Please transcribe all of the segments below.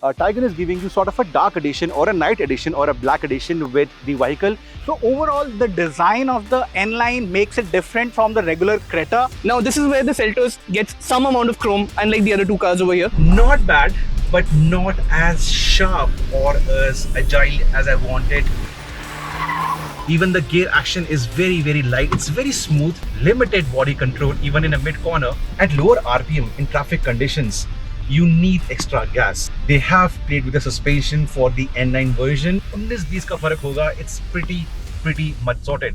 Taigun is giving you sort of a dark edition or a night edition or a black edition with the vehicle. So overall, the design of the N-line makes it different from the regular Creta. Now this is where the Seltos gets some amount of chrome, unlike the other two cars over here. Not bad, but not as sharp or as agile as I wanted. Even the gear action is very light. It's very smooth, limited body control even in a mid corner. At lower RPM in traffic conditions, you need extra gas. They have played with the suspension for the N9 version. 19-20 का फर्क होगा. It's pretty much sorted.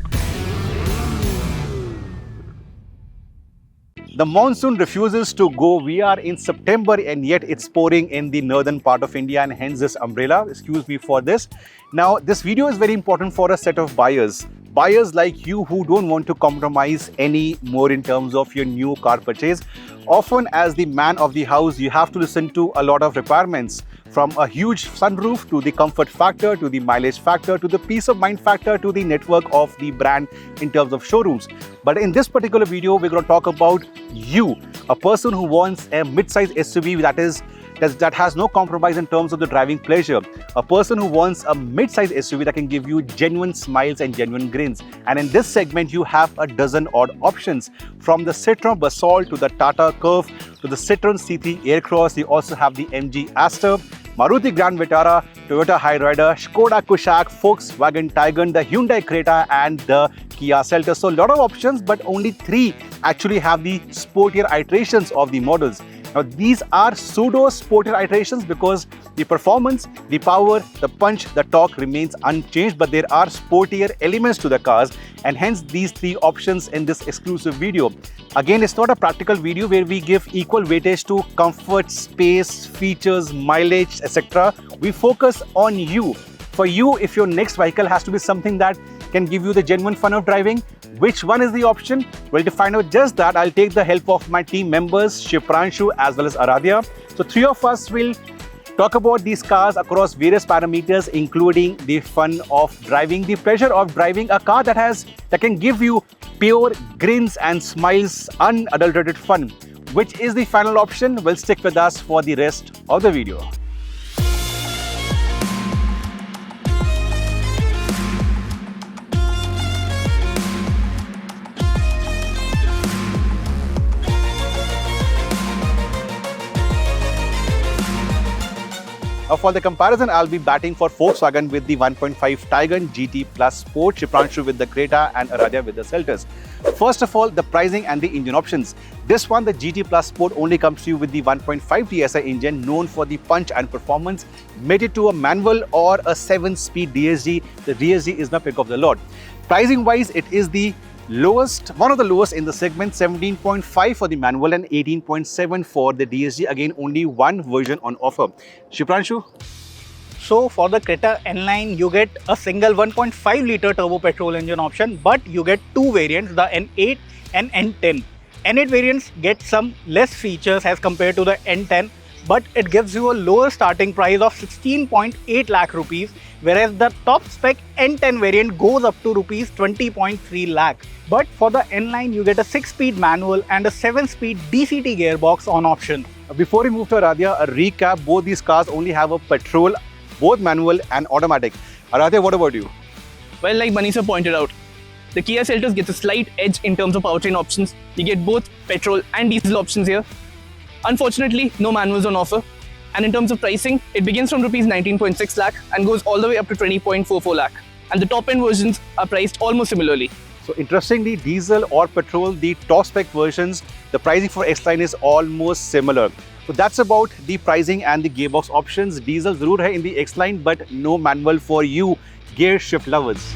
The monsoon refuses to go. We are in September and yet it's pouring in the northern part of India, and hence this umbrella. Excuse me for this. Now, this video is very important for a set of buyers. Buyers like you who don't want to compromise any more in terms of your new car purchase. Often as the man of the house, you have to listen to a lot of requirements, from a huge sunroof to the comfort factor, to the mileage factor, to the peace of mind factor, to the network of the brand in terms of showrooms. But in this particular video, we're going to talk about you, a person who wants a mid-size SUV that has no compromise in terms of the driving pleasure. A person who wants a mid-size SUV that can give you genuine smiles and genuine grins. And in this segment, you have a dozen odd options, from the Citroen Basalt to the Tata Curve to the Citroen C3 Aircross. You also have the MG Astor, Maruti Grand Vitara, Toyota Hyryder, Skoda Kushaq, Volkswagen Taigun, the Hyundai Creta and the Kia Seltos. So a lot of options, but only 3 actually have the sportier iterations of the models. Now these are pseudo sportier iterations because the performance, the power, the punch, the torque remains unchanged, but there are sportier elements to the cars, and hence these 3 options in this exclusive video. Again, it's not a practical video where we give equal weightage to comfort, space, features, mileage, etc. We focus on you. For you, if your next vehicle has to be something that can give you the genuine fun of driving, which one is the option? Well, to find out just that, I'll take the help of my team members, Shipranshu as well as Aradhya. So 3 of us will talk about these cars across various parameters, including the fun of driving, the pleasure of driving a car that can give you pure grins and smiles, unadulterated fun. Which is the final option? Well, stick with us for the rest of the video. For the comparison, I'll be batting for Volkswagen with the 1.5 Taigun GT Plus Sport, Shipranshu with the Creta and Aradhya with the Seltos. First of all, the pricing and the engine options. This one, the GT Plus Sport, only comes to you with the 1.5 TSI engine, known for the punch and performance, mated to a manual or a 7-speed DSG. The DSG is the pick of the lot. Pricing wise, it is the lowest, one of the lowest in the segment, 17.5 for the manual and 18.7 for the DSG. Again, only one version on offer. Shipranshu? So for the Creta N-line, you get a single 1.5 litre turbo petrol engine option, but you get 2 variants, the N8 and N10. N8 variants get some less features as compared to the N10, but it gives you a lower starting price of 16.8 lakh rupees, whereas the top spec N10 variant goes up to rupees 20.3 lakh. But for the N-line, you get a 6-speed manual and a 7-speed DCT gearbox on option. Before we move to Aradhya, a recap: both these cars only have a petrol, both manual and automatic. Aradhya, what about you? Well, like Manisha pointed out, the Kia Seltos gets a slight edge in terms of powertrain options. You get both petrol and diesel options here. Unfortunately, no manuals on offer. And in terms of pricing, it begins from rupees 19.6 lakh and goes all the way up to 20.44 lakh. And the top end versions are priced almost similarly. So interestingly, diesel or petrol, the top spec versions, the pricing for X-Line is almost similar. So that's about the pricing and the gearbox options. Diesel zarur hai in the X-Line, but no manual for you gear shift lovers.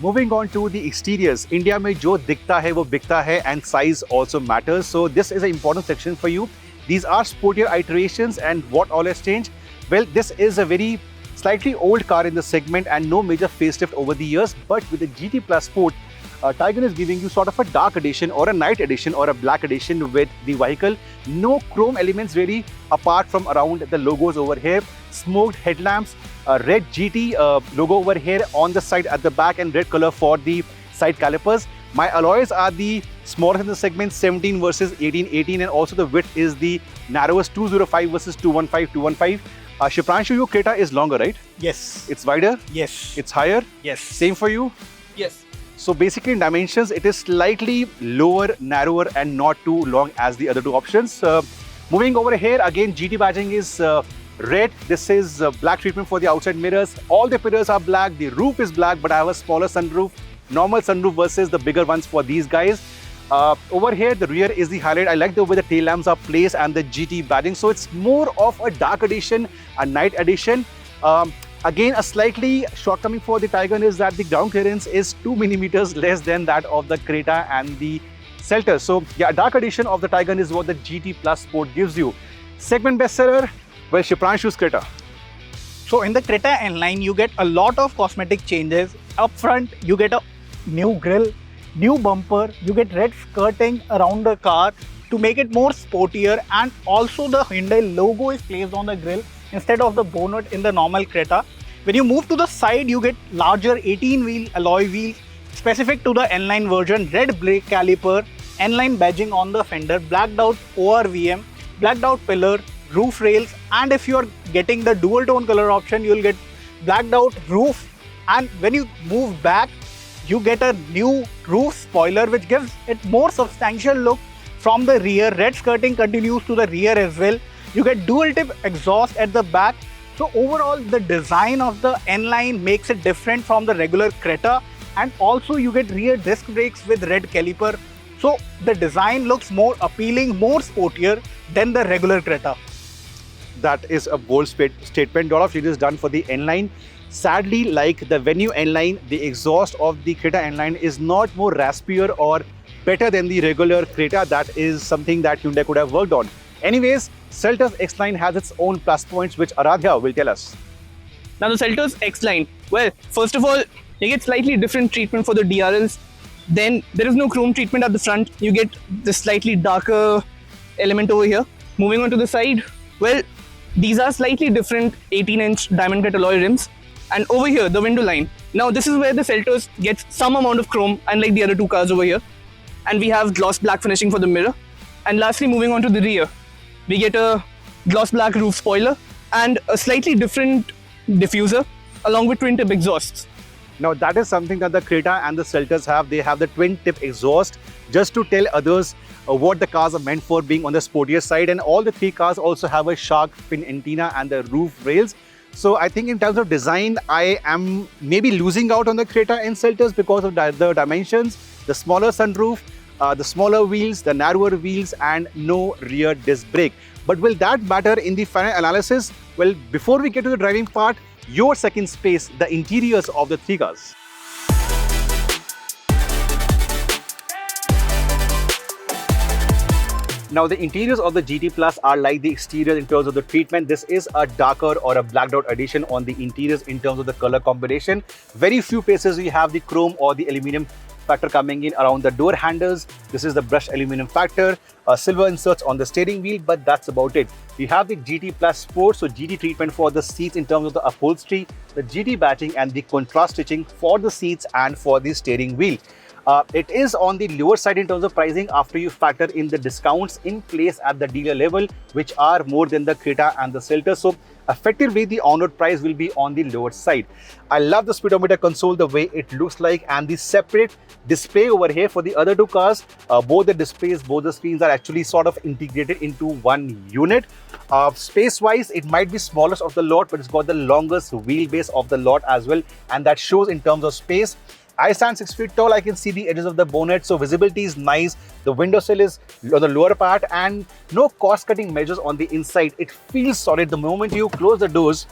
Moving on to the exteriors. India mein jo dikhta hai wo bikta hai, and size also matters. So this is an important section for you. These are sportier iterations, and what all has changed? Well, this is a very slightly old car in the segment and no major facelift over the years, but with the GT Plus Sport, Taigun is giving you sort of a dark edition or a night edition or a black edition with the vehicle. No chrome elements really apart from around the logos over here. Smoked headlamps, red GT logo over here on the side at the back, and red color for the side calipers. My alloys are the smallest in the segment, 17 versus 18, and also the width is the narrowest, 205 versus 215. Shipranshu, your Creta is longer, right? Yes. It's wider? Yes. It's higher? Yes. Same for you? Yes. So basically in dimensions, it is slightly lower, narrower and not too long as the other two options. Moving over here, again GT badging is red. This is black treatment for the outside mirrors. All the pillars are black, the roof is black, but I have a smaller sunroof, normal sunroof versus the bigger ones for these guys. Over here, the rear is the highlight. I like the way the tail lamps are placed and the GT badging. So it's more of a dark edition, a night edition. Again, a slightly shortcoming for the Taigun is that the ground clearance is 2 millimeters less than that of the Creta and the Seltos. So yeah, a dark edition of the Taigun is what the GT Plus Sport gives you. Segment bestseller, well, Shipranshu's Creta. So in the Creta N line, you get a lot of cosmetic changes. Up front, you get a new grille, new bumper, you get red skirting around the car to make it more sportier, and also the Hyundai logo is placed on the grille instead of the bonnet in the normal Creta. When you move to the side, you get larger 18-wheel alloy wheels specific to the N-line version, red brake caliper, N-line badging on the fender, blacked out ORVM, blacked out pillar, roof rails, and if you are getting the dual tone color option, you will get blacked out roof. And when you move back, you get a new roof spoiler which gives it more substantial look from the rear. Red skirting continues to the rear as well. You get dual tip exhaust at the back. So overall, the design of the N-line makes it different from the regular Creta, and also you get rear disc brakes with red caliper. So the design looks more appealing, more sportier than the regular Creta. That is a bold statement. A lot of changes done for the N-line. Sadly, like the Venue N-line, the exhaust of the Creta N-line is not more raspier or better than the regular Creta. That is something that Hyundai could have worked on. Anyways, Seltos X-Line has its own plus points, which Aradhya will tell us. Now the Seltos X-Line, well, first of all, you get slightly different treatment for the DRLs. Then there is no chrome treatment at the front. You get the slightly darker element over here. Moving on to the side, well, these are slightly different 18-inch diamond cut alloy rims. And over here, the window line. Now this is where the Seltos gets some amount of chrome, unlike the other two cars over here. And we have gloss black finishing for the mirror. And lastly, moving on to the rear, we get a gloss black roof spoiler and a slightly different diffuser along with twin tip exhausts. Now that is something that the Creta and the Seltos have. They have the twin tip exhaust just to tell others what the cars are meant for, being on the sportier side. And all the three cars also have a shark fin antenna and the roof rails. So I think in terms of design, I am maybe losing out on the Creta and Seltos because of the dimensions, the smaller sunroof, the smaller wheels, the narrower wheels, and no rear disc brake. But will that matter in the final analysis? Well, before we get to the driving part, your second space, the interiors of the three cars. Now the interiors of the GT Plus are like the exterior in terms of the treatment. This is a darker or a blacked out addition on the interiors in terms of the color combination. Very few places we have the chrome or the aluminum factor coming in around the door handles. This is the brushed aluminum factor, silver inserts on the steering wheel, but that's about it. We have the GT Plus Sport, so GT treatment for the seats in terms of the upholstery, the GT badging and the contrast stitching for the seats and for the steering wheel. It is on the lower side in terms of pricing after you factor in the discounts in place at the dealer level, which are more than the Creta and the Seltos. So effectively, the on-road price will be on the lower side. I love the speedometer console, the way it looks like, and the separate display over here for the other two cars. Both the displays, both the screens are actually sort of integrated into one unit. Space-wise, it might be smallest of the lot, but it's got the longest wheelbase of the lot as well, and that shows in terms of space. I stand 6 feet tall. I can see the edges of the bonnet, so visibility is nice. The window sill is on the lower part and no cost-cutting measures on the inside. It feels solid. The moment you close the doors,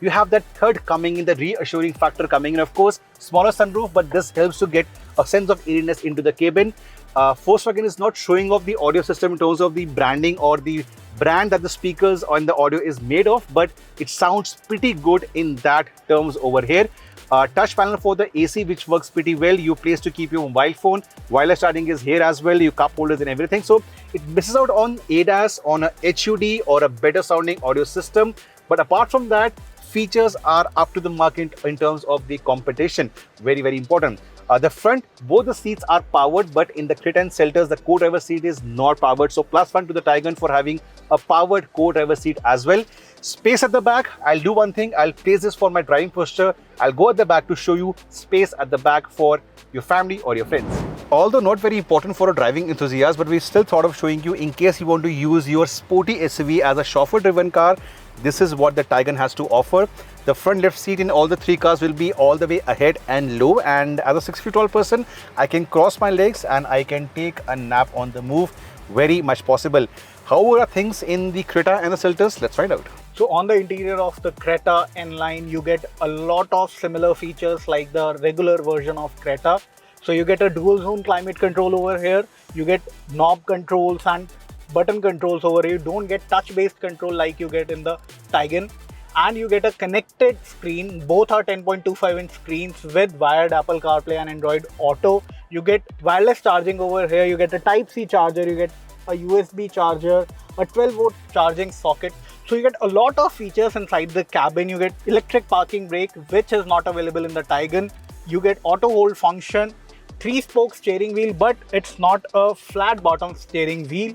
you have that third coming in, the reassuring factor coming in. Of course, smaller sunroof, but this helps to get a sense of airiness into the cabin. Volkswagen is not showing off the audio system in terms of the branding or the brand that the speakers on the audio is made of, but it sounds pretty good in that terms over here. Touch panel for the AC, which works pretty well. You place to keep your mobile phone. Wireless charging is here as well. Your cup holders and everything. So it misses out on ADAS, on a HUD or a better sounding audio system. But apart from that, features are up to the mark in terms of the competition. Very, very important. The front, both the seats are powered, but in the Creta and Seltos, the co-driver seat is not powered. So plus one to the Taigun for having a powered co-driver seat as well. Space at the back, I'll do one thing. I'll place this for my driving posture. I'll go at the back to show you space at the back for your family or your friends. Although not very important for a driving enthusiast, but we still thought of showing you in case you want to use your sporty SUV as a chauffeur-driven car. This is what the Taigun has to offer. The front left seat in all the three cars will be all the way ahead and low, and as a 6 feet tall person, I can cross my legs and I can take a nap on the move. Very much possible. How are things in the Creta and the Seltos? Let's find out. So on the interior of the Creta N-Line, you get a lot of similar features like the regular version of Creta. So you get a dual zone climate control over here. You get knob controls and button controls over here. You don't get touch-based control like you get in the Taigun. And you get a connected screen. Both are 10.25-inch screens with wired Apple CarPlay and Android Auto. You get wireless charging over here. You get a Type-C charger. You get a USB charger, a 12-volt charging socket. So you get a lot of features inside the cabin. You get electric parking brake, which is not available in the Taigun. You get auto hold function, 3-spoke steering wheel, but it's not a flat bottom steering wheel.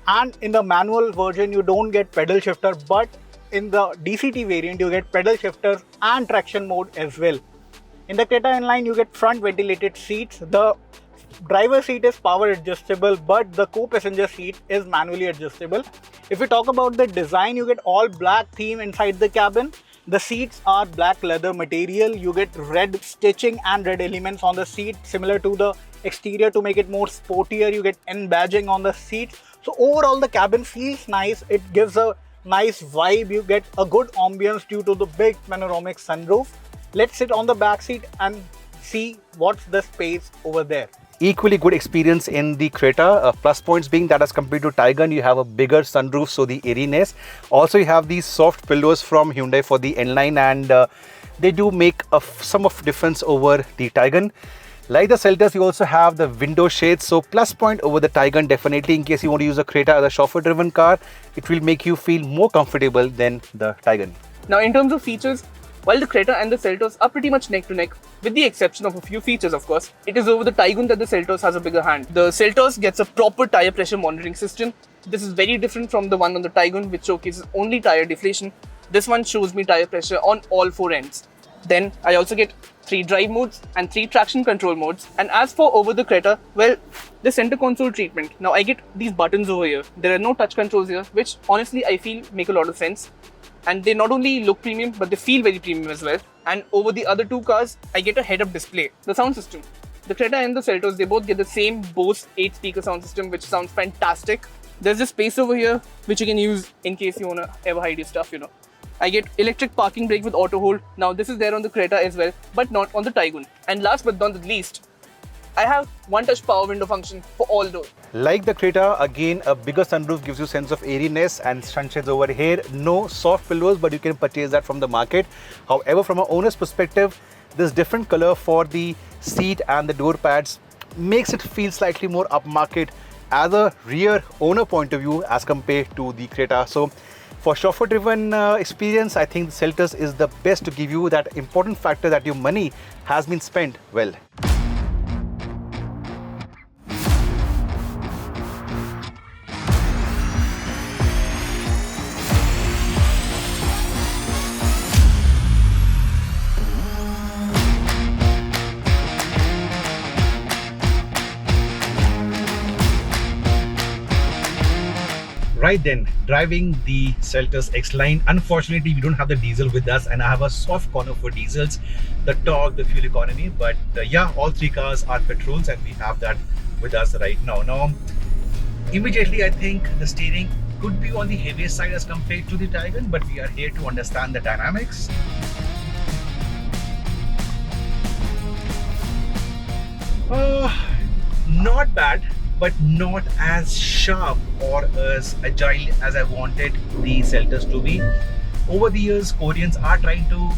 And in the manual version, you don't get pedal shifter, but in the DCT variant, you get pedal shifter and traction mode as well. In the Creta N-Line, you get front ventilated seats. The driver seat is power adjustable, but the co-passenger seat is manually adjustable. If we talk about the design, you get all black theme inside the cabin. The seats are black leather material. You get red stitching and red elements on the seat, similar to the exterior to make it more sportier. You get N badging on the seats. So overall, the cabin feels nice. It gives a nice vibe. You get a good ambience due to the big panoramic sunroof. Let's sit on the back seat and see what's the space over there. Equally good experience in the Creta. Plus points being that as compared to Taigun, you have a bigger sunroof, so the airiness. Also, you have these soft pillows from Hyundai for the N-Line, and they do make some of difference over the Taigun. Like the Seltos, you also have the window shades, so plus point over the Taigun definitely. In case you want to use a Creta as a chauffeur-driven car, it will make you feel more comfortable than the Taigun. Now, in terms of features, while the Creta and the Seltos are pretty much neck to neck, with the exception of a few features of course, it is over the Taigun that the Seltos has a bigger hand. The Seltos gets a proper tyre pressure monitoring system. This is very different from the one on the Taigun, which showcases only tyre deflation. This one shows me tyre pressure on all four ends. Then I also get 3 drive modes and 3 traction control modes. And as for over the Creta, well, the center console treatment. Now I get these buttons over here. There are no touch controls here, which honestly I feel make a lot of sense. And they not only look premium, but they feel very premium as well. And over the other two cars, I get a head-up display. The sound system. The Creta and the Seltos, they both get the same Bose 8-speaker sound system, which sounds fantastic. There's a space over here, which you can use in case you want to ever hide your stuff, you know. I get electric parking brake with auto hold. Now this is there on the Creta as well, but not on the Taigun. And last but not the least, I have one-touch power window function for all doors. Like the Creta, again, a bigger sunroof gives you sense of airiness, and sunshades over here. No soft pillows, but you can purchase that from the market. However, from an owner's perspective, this different color for the seat and the door pads makes it feel slightly more upmarket as a rear owner point of view as compared to the Creta. So for chauffeur-driven experience, I think the Seltos is the best to give you that important factor that your money has been spent well. Right then, driving the Seltos X-Line. Unfortunately, we don't have the diesel with us, and I have a soft corner for diesels, the torque, the fuel economy. But yeah, all 3 cars are petrols, and we have that with us right now. Now, immediately I think the steering could be on the heavier side as compared to the Taigun, but we are here to understand the dynamics. Not bad, but not as sharp or as agile as I wanted the Seltos to be. Over the years, Koreans are trying to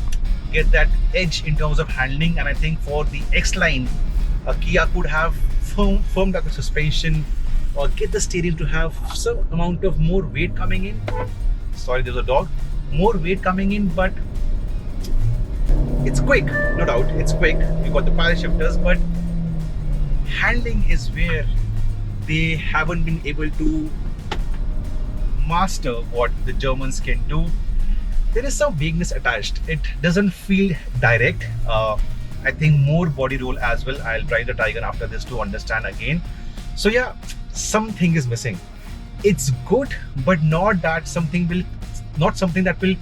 get that edge in terms of handling, and I think for the X-Line, Kia could have firmed up the suspension or get the steering to have some amount of more weight coming in. Sorry, there's a dog. More weight coming in, but It's quick, no doubt, it's quick. You got the paddle shifters, but handling is where they haven't been able to master what the Germans can do. There is some weakness attached. It doesn't feel direct. I think more body roll as well. I'll drive the Taigun after this to understand again. So yeah, something is missing. It's good, but not something that will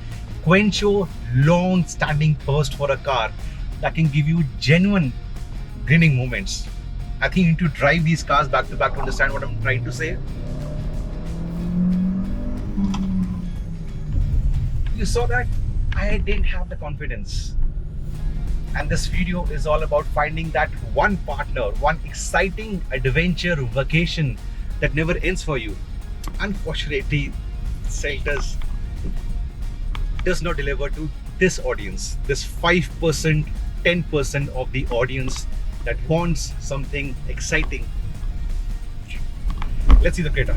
quench your long-standing thirst for a car that can give you genuine grinning moments. I think you need to drive these cars back to back to understand what I'm trying to say. You saw that? I didn't have the confidence. And this video is all about finding that one partner, one exciting adventure vacation that never ends for you. Unfortunately, Seltos does not deliver to this audience, this 5%, 10% of the audience that wants something exciting. Let's see the Creta.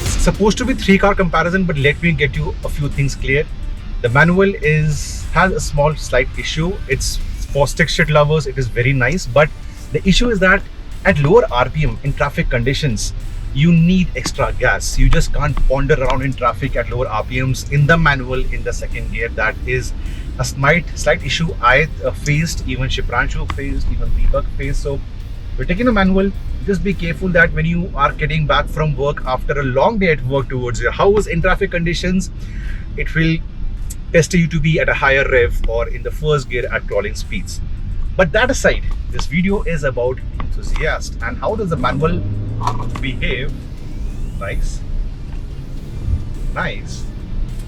It's supposed to be 3-car comparison, but let me get you a few things clear. The manual has a small slight issue. It's for stick shift lovers, it is very nice, but the issue is that at lower RPM in traffic conditions, you need extra gas. You just can't ponder around in traffic at lower RPMs in the manual in the second gear. That is a slight issue I faced, even Shipranshu faced, even Deepak faced. So we're taking a manual. Just be careful that when you are getting back from work after a long day at work towards your house in traffic conditions, it will test you to be at a higher rev or in the first gear at crawling speeds. But that aside, this video is about enthusiast and how does the manual behave. Nice.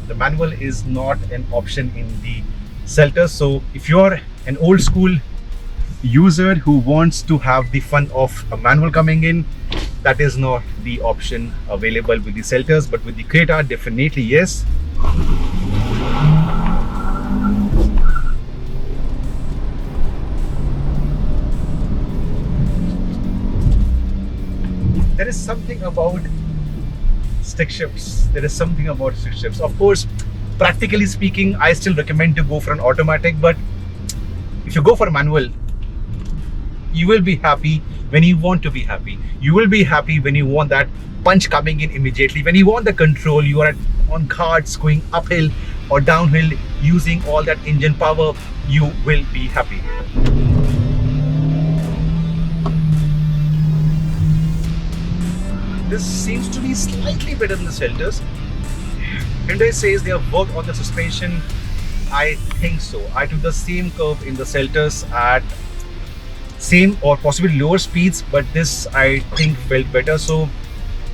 The manual is not an option in the Seltos. So if you're an old school user who wants to have the fun of a manual coming in, that is not the option available with the Seltos, but with the Creta, definitely yes. There is something about stick shifts. Of course, practically speaking, I still recommend to go for an automatic, but if you go for a manual, you will be happy when you want to be happy. You will be happy when you want that punch coming in immediately. When you want the control, you are on cards going uphill or downhill using all that engine power, you will be happy. This seems to be slightly better than the Seltos. Hyundai says they have worked on the suspension. I think so. I took the same curve in the Seltos at same or possibly lower speeds, but this I think felt better. So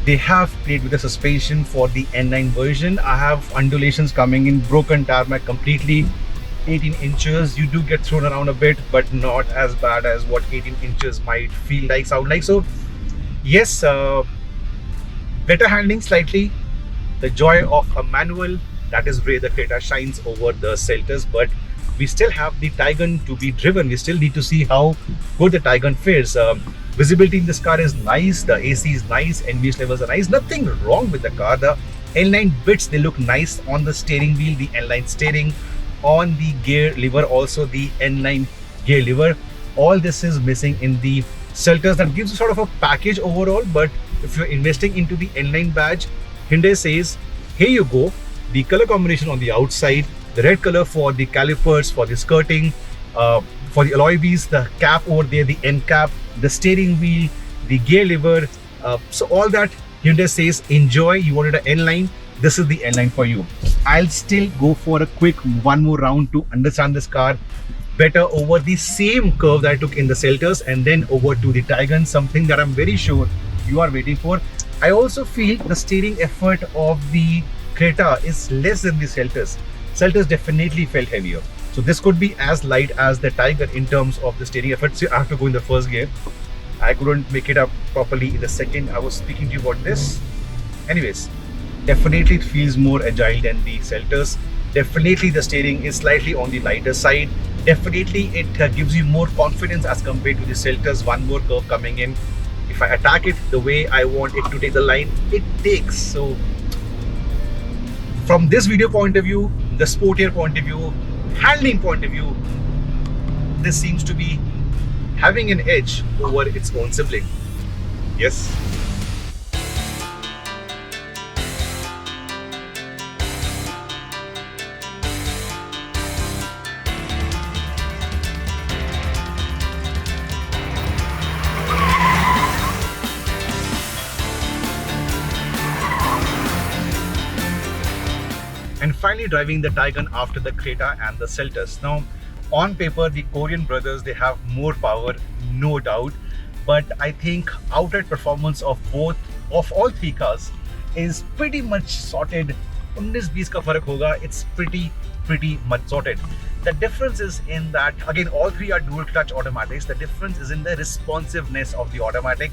they have played with the suspension for the N9 version. I have undulations coming in, broken tarmac completely. 18 inches, you do get thrown around a bit, but not as bad as what 18 inches might feel like, sound like. So yes, better handling slightly. The joy of a manual, that is where the Creta shines over the Seltos, but we still have the Taigun to be driven. We still need to see how good the Taigun fares. Visibility in this car is nice, the AC is nice, NVH levels are nice, nothing wrong with the car. The L9 bits, they look nice on the steering wheel, the L9 steering, on the gear lever, also the N9 gear lever. All this is missing in the Seltos. That gives you sort of a package overall, but if you're investing into the N9 badge, Hyundai says, here you go, the color combination on the outside, the red color for the calipers, for the skirting, for the alloy wheels, the cap over there, the end cap, the steering wheel, the gear lever. So all that Hyundai says, enjoy. You wanted an N9, this is the N9 for you. I'll still go for a quick one more round to understand this car better over the same curve that I took in the Seltos, and then over to the Taigun, something that I'm very sure you are waiting for. I also feel the steering effort of the Creta is less than the Seltos. Seltos definitely felt heavier. So this could be as light as the Taigun in terms of the steering effort. So I have to go in the first gear. I couldn't make it up properly in the second. I was speaking to you about this. Anyways, definitely it feels more agile than the Seltos. Definitely the steering is slightly on the lighter side. Definitely it gives you more confidence as compared to the Seltos. One more curve coming in. if I attack it the way I want it to take the line, it takes. So from this video point of view, the sportier point of view, handling point of view, this seems to be having an edge over its own sibling. Yes. And finally driving the Taigun after the Creta and the Seltos. Now, on paper, the Korean brothers, they have more power, no doubt. But I think outright performance of all three cars is pretty much sorted. 19-20 ka farak hoga. It's pretty much sorted. The difference is in that, again, all three are dual clutch automatics. The difference is in the responsiveness of the automatic.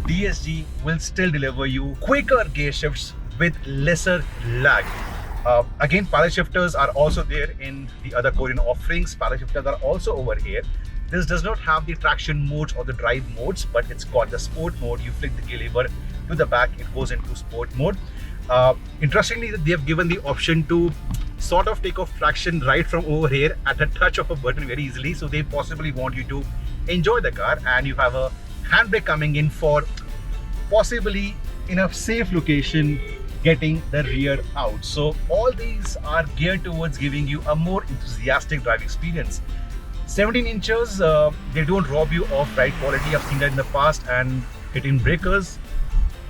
DSG will still deliver you quicker gear shifts with lesser lag. Again, paddle shifters are also there in the other Korean offerings. Paddle shifters are also over here. This does not have the traction modes or the drive modes, but it's got the sport mode. You flick the gear lever to the back, it goes into sport mode. Interestingly, they have given the option to sort of take off traction right from over here at a touch of a button very easily. So they possibly want you to enjoy the car, and you have a handbrake coming in for possibly in a safe location getting the rear out. So all these are geared towards giving you a more enthusiastic driving experience. 17 inches, they don't rob you of ride quality. I've seen that in the past, and hitting breakers,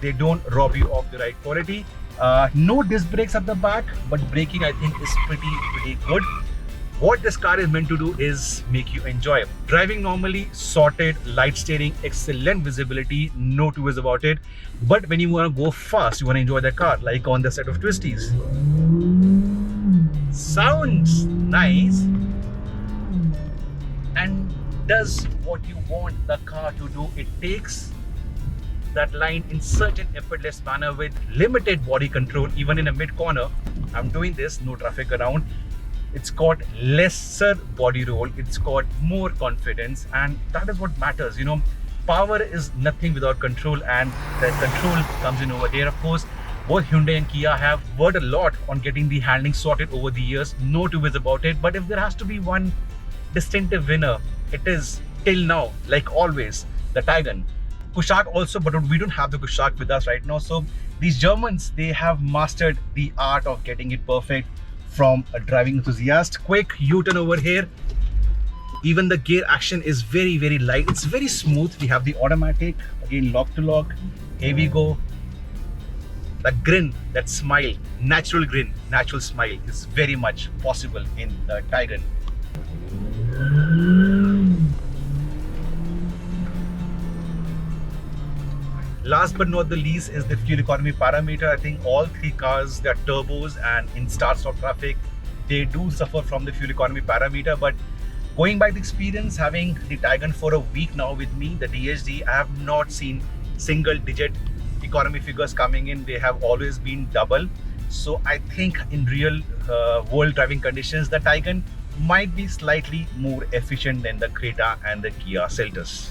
they don't rob you of the ride quality. No disc brakes at the back, but braking I think is pretty good. What this car is meant to do is make you enjoy it. Driving normally, sorted, light steering, excellent visibility, no two ways about it. But when you want to go fast, you want to enjoy the car, like on the set of twisties. Sounds nice and does what you want the car to do. It takes that line in such an effortless manner with limited body control, even in a mid corner. I'm doing this, no traffic around. It's got lesser body roll, it's got more confidence, and that is what matters. You know, power is nothing without control, and the control comes in over here. Of course, both Hyundai and Kia have worked a lot on getting the handling sorted over the years, no two ways about it. But if there has to be one distinctive winner, it is, till now, like always, the Taigun. Kushaq also, but we don't have the Kushaq with us right now. So these Germans, they have mastered the art of getting it perfect. From a driving enthusiast, quick U-turn over here. Even the gear action is very light. It's very smooth. We have the automatic, again lock to lock. Here we go. The grin, that smile, natural grin, natural smile is very much possible in the Taigun. Last but not the least is the fuel economy parameter. I think all three cars, they're turbos, and in start-stop traffic, they do suffer from the fuel economy parameter. But going by the experience, having the Taigun for a week now with me, the DSG, I have not seen single-digit economy figures coming in. They have always been double. So I think in real world driving conditions, the Taigun might be slightly more efficient than the Creta and the Kia Seltos.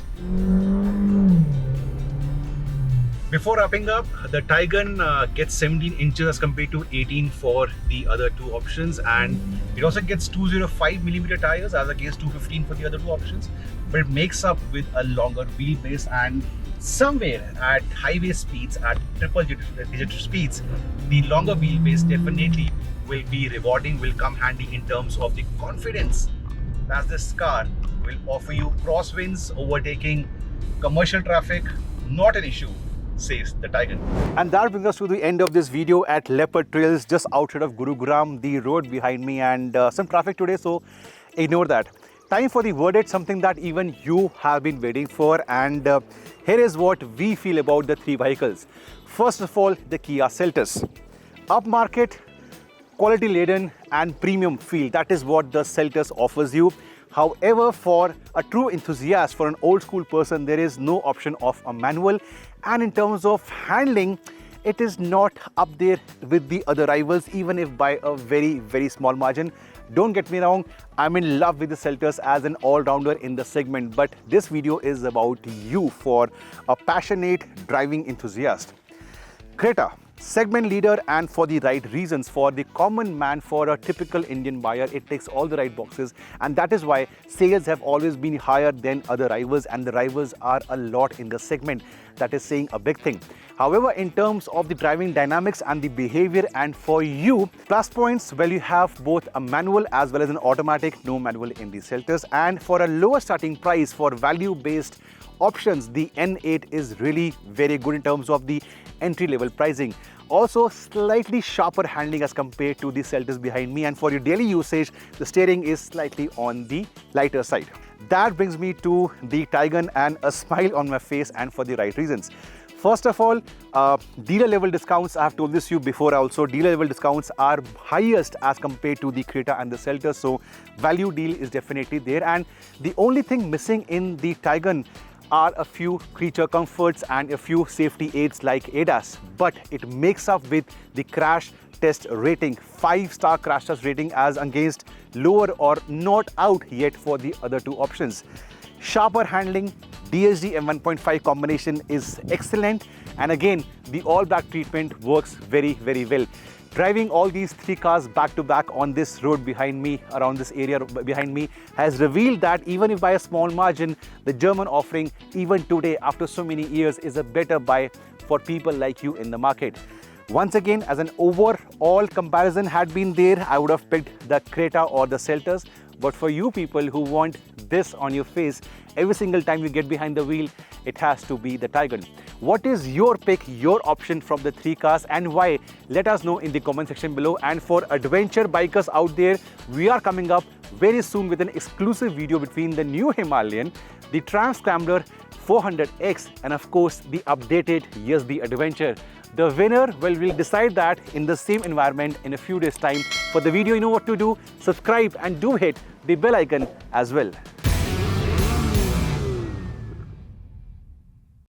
Before wrapping up, the Taigun gets 17 inches as compared to 18 for the other two options, and it also gets 205mm tires as against 215 for the other two options, but it makes up with a longer wheelbase, and somewhere at highway speeds, at triple-digit speeds, the longer wheelbase definitely will be rewarding, will come handy in terms of the confidence that this car will offer you. Crosswinds, overtaking, commercial traffic, not an issue, says the Taigun. And that brings us to the end of this video at Leopard Trails, just outside of Gurugram. The road behind me and some traffic today, so ignore that. Time for the verdict, something that even you have been waiting for, and here is what we feel about the three vehicles. First of all, the Kia Seltos. Upmarket, quality laden and premium feel, that is what the Seltos offers you. However, for a true enthusiast, for an old school person, there is no option of a manual. And in terms of handling, it is not up there with the other rivals, even if by a very small margin. Don't get me wrong, I'm in love with the Seltos as an all-rounder in the segment, but this video is about you, for a passionate driving enthusiast. Creta, segment leader, and for the right reasons. For the common man, for a typical Indian buyer, it ticks all the right boxes, and that is why sales have always been higher than other rivals, and the rivals are a lot in the segment. That is saying a big thing. However, in terms of the driving dynamics and the behavior, and for you, plus points, well, you have both a manual as well as an automatic, no manual in the Seltos. And for a lower starting price, for value-based options, the N8 is really very good in terms of the entry-level pricing. Also, slightly sharper handling as compared to the Seltos behind me, and for your daily usage, the steering is slightly on the lighter side. That brings me to the Taigun and a smile on my face, and for the right reasons. First of all, dealer level discounts, I have told this to you before also, dealer level discounts are highest as compared to the Creta and the Seltos, so value deal is definitely there. And the only thing missing in the Taigun are a few creature comforts and a few safety aids like ADAS, but it makes up with the crash test rating, 5-star crash test rating, as against lower or not out yet for the other two options. Sharper handling, DSG M1.5 combination is excellent, and again the all black treatment works very well. Driving all these three cars back to back on this road behind me, around this area behind me, has revealed that even if by a small margin, the German offering even today after so many years is a better buy for people like you in the market. Once again, as an overall comparison had been there, I would have picked the Creta or the Seltos. But for you people who want this on your face every single time you get behind the wheel, it has to be the Taigun. What is your pick, your option from the three cars, and why? Let us know in the comment section below. And for adventure bikers out there, we are coming up very soon with an exclusive video between the new Himalayan, the Triumph Scrambler 400X, and of course the updated USB Adventure. The winner, well, we'll decide that in the same environment in a few days' time. For the video, you know what to do. Subscribe and do hit the bell icon as well.